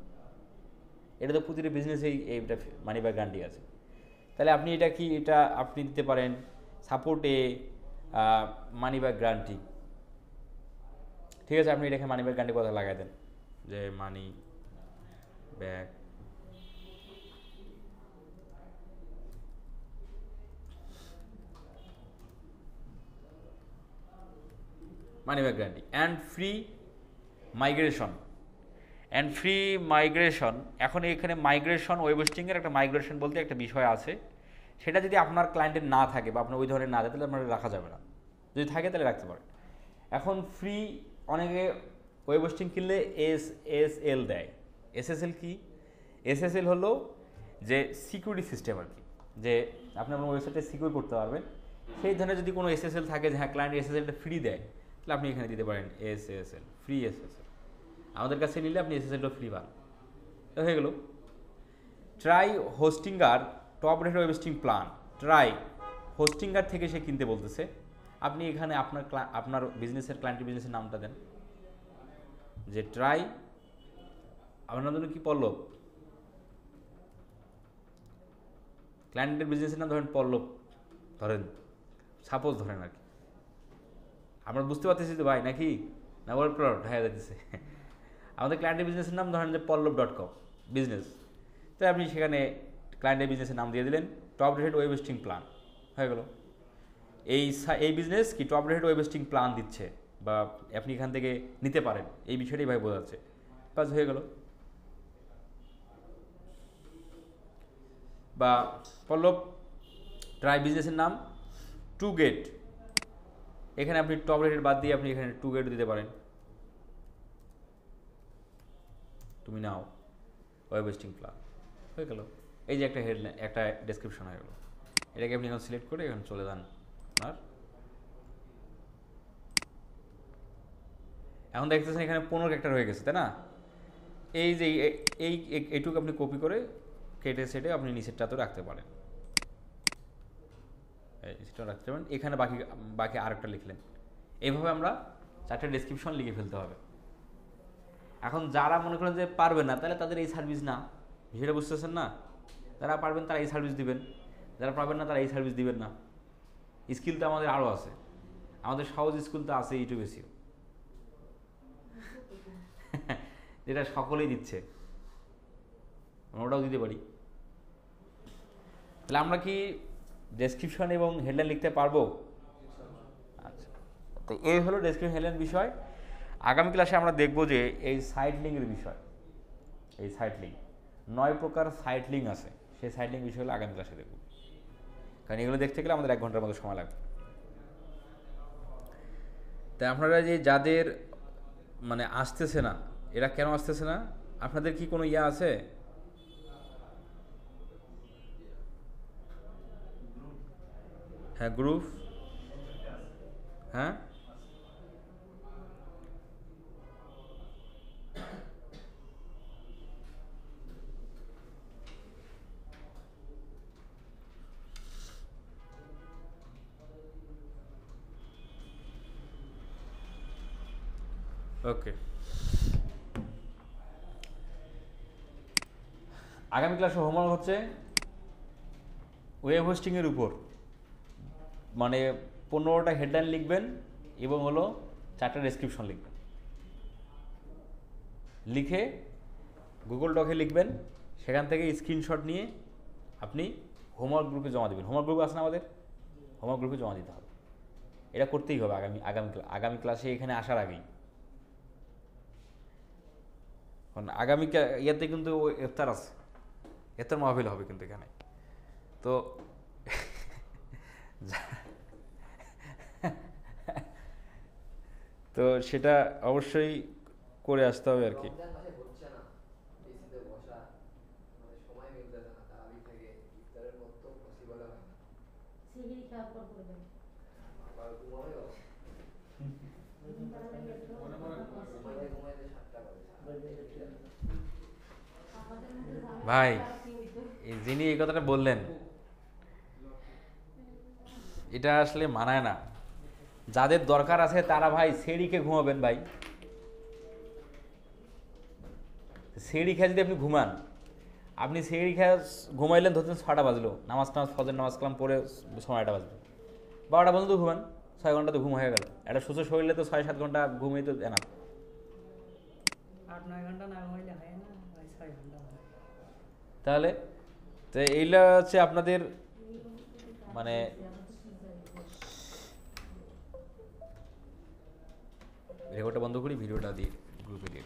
S1: এটা তো প্রতিটি বিজনেসেই এইটা মানি ব্যাক গ্যারান্টি আছে। তাহলে আপনি এটা আপনি দিতে পারেন সাপোর্টে মানি ব্যাক গ্যারান্টি, ঠিক আছে। আপনি এটাকে মানি ব্যাক গ্যারান্টি কথা লাগাই দেন, যে money back guarantee and free migration. এখন এখানে মাইগ্রেশন, ওয়েব হোস্টিংয়ের একটা মাইগ্রেশন বলতে একটা বিষয় আছে, সেটা যদি আপনার ক্লায়েন্টের না থাকে বা আপনার ওই ধরনের না থাকে, তাহলে আপনার রাখা যাবে না। যদি থাকে তাহলে রাখতে পারেন। এখন ফ্রি, অনেকে ওয়েব হোস্টিং কিনলে SSL দেয়। SSL কি? SSL হলো যে সিকিউরিটি সিস্টেম আর কি, যে আপনি আপনার ওয়েবসাইটে সিকিউর করতে পারবেন। সেই ধরনের যদি কোনো SSL থাকে যে হ্যাঁ ক্লায়েন্ট SSLটা ফ্রি দেয়, তাহলে আপনি এখানে দিতে পারেন SSL, ফ্রি SSL। আমাদের কাছে নিলে আপনি SSLটা ফ্রি পান, হয়ে গেল। Try Hostinger top rated web hosting plan. Try Hostinger থেকে সে কিনতে বলতেছে, আপনি এখানে আপনার বিজনেসের ক্লায়েন্টের নামটা দেন, যে ট্রাই, আপনার নাম ধরুন কি, পল্লব, ক্লায়েন্টের বিজনেসের নাম ধরেন পল্লব, ধরেন সাপোজ ধরেন আর কি। আমরা বুঝতে পারতেছি তো ভাই নাকি? না ওয়ার্ড প্রোডাক্ট হয়ে যাচ্ছে। আমাদের ক্লায়েন্টের বিজনেসের নাম ধরেন যে পল্লব.com বিজনেস, তাই আপনি সেখানে ক্লায়েন্টের বিজনেসের নাম দিয়ে দিলেন top rated web hosting plan, হয়ে গেল। এই বিজনেস কি top rated web hosting plan দিচ্ছে, বা আপনি এখান থেকে নিতে পারেন, এই বিষয়টাই ভাই বোঝাচ্ছে, বাস হয়ে গেল। বা পল্লব ট্রাই বিজনেসের নাম টু গেট, এখানে আপনি টপ রেটেড বাদ দিয়ে আপনি এখানে টু গেট দিতে পারেন, তুমি নাও ওয়েব হোস্টিং প্ল্যান, হয়ে গেল। এই যে একটা হেডলাইন, একটা ডেসক্রিপশন হয়ে গেল। এটাকে আপনি এখন সিলেক্ট করে এখানে চলে যান আপনার এখন দেখতেছেন এখানে 15 ক্যারেক্টার হয়ে গেছে, তাই না? এই যে এইটুকু আপনি কপি করে কেটে সেটে আপনি নিচেরটাতে রাখতে পারেন, সেটা রাখতে পারেন। এখানে বাকি আরেকটা লিখলেন। এইভাবে আমরা 4টে ডেসক্রিপশন লিখে ফেলতে হবে। এখন যারা মনে করেন যে পারবেন না, তাহলে তাদের এই সার্ভিস না, সেটা বুঝতেছেন না? যারা পারবেন তারা এই সার্ভিস দিবেন, যারা পারবেন না তারা এই সার্ভিস দিবেন না। স্কিল তো আমাদের আরও আছে, আমাদের সহজ স্কিল তো আছে ইউটিউব এসিও, যেটা সকলেই দিচ্ছে, আমরা ওটাও দিতে পারি। তাহলে আমরা কি ডেসক্রিপশন এবং হেডলাইন লিখতে পারবো? আচ্ছা, তো এই হলো ডেসক্রিপশন হেডলাইন বিষয়। আগামী ক্লাসে আমরা দেখব যে এই সাইট লিঙ্কের বিষয়, এই সাইট লিঙ্ক 9 প্রকার সাইট লিঙ্ক আছে, সেই সাইট লিঙ্ক বিষয়গুলো আগামী ক্লাসে দেখব, কারণ এগুলো দেখতে গেলে আমাদের 1 ঘন্টার মতো সময় লাগবে। তাই আপনারা যে যাদের মানে আসতেছে না, এরা কেন আসতেছে না? আপনাদের কি কোনো ইয়া আছে? হ্যাঁ, গ্রুপ, হ্যাঁ ওকে। আগামী ক্লাসে হোমওয়ার্ক হচ্ছে ওয়েব হোস্টিংয়ের উপর, মানে 15টা হেডলাইন লিখবেন এবং হলো 4টা ডেসক্রিপশন লিখবেন। লিখে গুগল ডকে লিখবেন, সেখান থেকে স্ক্রিনশট নিয়ে আপনি হোমওয়ার্ক গ্রুপে জমা দেবেন। হোমওয়ার্ক গ্রুপ আছে না আমাদের? হোমওয়ার্ক গ্রুপে জমা দিতে হবে। এটা করতেই হবে আগামী ক্লাসে এখানে আসার আগেই। কারণ আগামী ইয়াতে কিন্তু ইফতার আছে, ইফতার মাহফিল হবে কিন্তু এখানে, তো তো সেটা অবশ্যই করে আসতে হবে আর কি।
S6: রমজান মাসে হচ্ছে না এসিতে বসা, মানে সময় মিলতেছে না, তারাবি থেকে ইফতারের পর তো পসিবল হয় না।
S2: সিহিরি খাওয়ার পর করবেন।
S6: আবার ঘুমাবেও, ঘুমাইতে ঘুমাইতে 7টা বাজে।
S2: আমাদের মধ্যে ঝামেলা
S1: ভাই,
S2: কি হইতো?
S1: যিনি এই কথাটা বললেন এটা আসলে মানায় না। যাদের দরকার আছে তারা ভাই সেড়িকে ঘুমাবেন ভাই। সেড়ি খেয়ে যদি আপনি ঘুমান, আপনি সেড়ি খেয়ে ঘুমাইলেন, ধরতেন 6টা বাজলো, ফজর নামাজ কালাম পরে 9টা বাজবে, 12টা পর্যন্ত ঘুমান, 6 ঘন্টা তো ঘুম হয়ে গেল। একটা সুস্থ শরীরে তো 6-7 ঘন্টা ঘুমিয়ে তো না,
S7: 8-9 ঘন্টা না ঘুমাইলে হয় না, 6 ঘন্টা হয়।
S1: তাহলে তো এইটা হচ্ছে আপনাদের মানে রেকর্ডটা বন্ধ করি, ভিডিওটা দিয়ে গ্রুপে দিয়ে